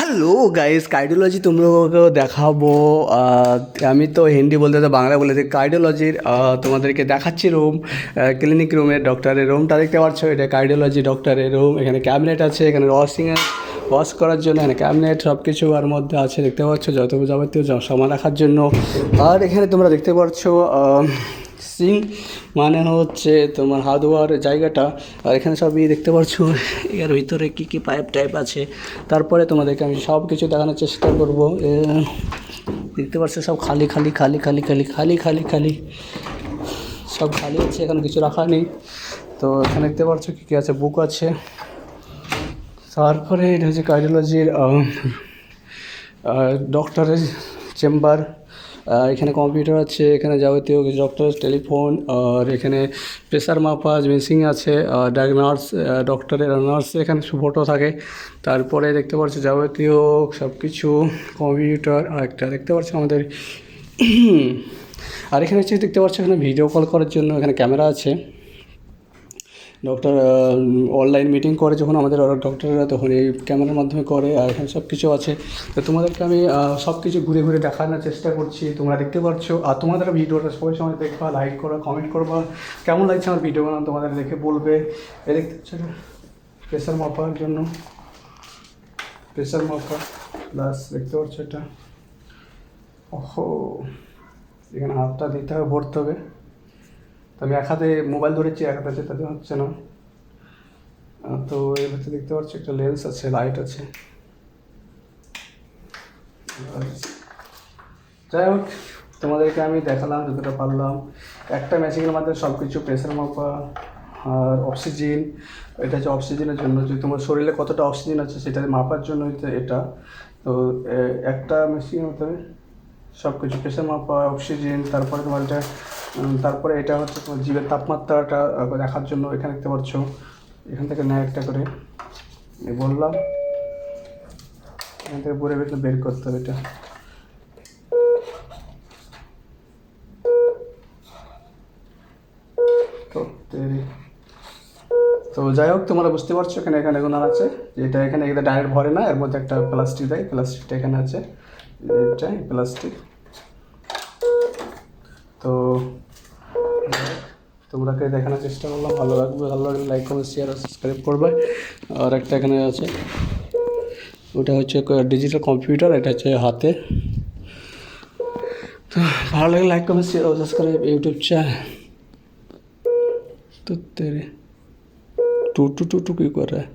Hello guys, cardiology তোমরা দেখাবো। আমি তো হিন্দি বলতে তো বাংলা বলে দিই। কার্ডিওলজির তোমাদেরকে দেখাচ্ছি রুম, ক্লিনিক রুমের ডক্টরের রুমটা দেখতে পাচ্ছ। এটা কার্ডিওলজি ডক্টরের রুম। এখানে ক্যাবিনেট আছে, এখানে ওয়াশ করার জন্য এখানে ক্যাবিনেট সব কিছু আর মধ্যে আছে দেখতে পাচ্ছ, যত যাবতীয় সামান রাখার জন্য। আর এখানে তোমরা দেখতে পাচ্ছ সিঙ্ক, মানে হচ্ছে তোমার হাত ধোয়ার জায়গাটা। আর এখানে সবই দেখতে পাচ্ছ, এর ভিতরে কী কী পাইপ টাইপ আছে। তারপরে তোমাদেরকে আমি সব কিছু দেখানোর চেষ্টা করবো। দেখতে পাচ্ছ সব খালি খালি খালি খালি খালি খালি খালি খালি সব খালি আছে, এখানে কিছু রাখা নেই। তো এখানে দেখতে পাচ্ছ কী কী আছে, বুক আছে। তারপরে এটা হচ্ছে কার্ডিওলজির ডক্টরের চেম্বার। এখানে কম্পিউটার আছে, এখানে যাবতীয় ডক্টরের টেলিফোন, আর এখানে প্রেশার মাপা মেশিন আছে। নার্স, ডক্টরের নার্সের এখানে ফটো থাকে। তারপরে দেখতে পাচ্ছি যাবতীয় সব কিছু কম্পিউটার। আর একটা দেখতে পাচ্ছি আমাদের আর এখানে হচ্ছে দেখতে পাচ্ছি এখানে ভিডিও কল করার জন্য এখানে ক্যামেরা আছে। ডক্টর অনলাইন মিটিং করে যখন আমাদের ডক্টররা, তখন এই ক্যামেরার মাধ্যমে করে। আর এখানে সব কিছু আছে। তো তোমাদেরকে আমি সব কিছু ঘুরে ঘুরে দেখানোর চেষ্টা করছি, তোমরা দেখতে পাচ্ছ। আর তোমাদের ভিডিওটা সবাই সময় দেখবা, লাইক করবা, কমেন্ট করবা, কেমন লাগছে আমার ভিডিও বানানো তোমাদের দেখে বলবে। এই দেখতে পাচ্ছ প্রেশার মাপার জন্য, প্রেশার মাপা প্লাস দেখতে পাচ্ছ এটা। ওহো, এখানে হাতটা দিতে হবে, ভরতে হবে। তো আমি এক হাতে মোবাইল ধরেছি, এক হাতে তাতে হচ্ছে না। তো এর ভেতরে দেখতে পাচ্ছি একটা লেন্স আছে, লাইট আছে। যাই হোক, তোমাদেরকে আমি দেখালাম যতটা পারলাম। একটা মেশিনের মাধ্যমে সব কিছু, প্রেশার মাপা আর অক্সিজেন। এটা হচ্ছে অক্সিজেনের জন্য, যে তোমার শরীরে কতটা অক্সিজেন আছে সেটা মাপার জন্য এটা। তো একটা মেশিনের মাধ্যমে সব কিছু, প্রেশার মাপা, অক্সিজেন। তারপরে তোমার এটা তারপরে এটা হচ্ছে তোমার জীবের তাপমাত্রাটা দেখার জন্য। এখানে দেখতে পাচ্ছ, এখান থেকে নেয় একটা করে বললাম, এখান থেকে বের করতে হবে এটা। তো যাই হোক, তোমরা বুঝতে পারছো এখানে এখানে এগুলো আছে, যেটা এখানে ডাইরেক্ট ভরে না, এর মধ্যে একটা প্লাস্টিক দেয়, প্লাস্টিকটা এখানে আছে, এটাই প্লাস্টিক। তো তোমরাকে দেখানোর চেষ্টা করলাম, ভালো লাগবে, ভালো লাগলে লাইক কমেন্ট শেয়ার আর সাবস্ক্রাইব করবে। আর একটা এখানে আছে, ওটা হচ্ছে ডিজিটাল কম্পিউটার, এটা হচ্ছে হাতে। তো ভালো লাগলে লাইক কমেন্ট শেয়ার আর সাবস্ক্রাইব ইউটিউব চ্যানেল। তো তেরে টু টু টু টু क्यों कर रहा है?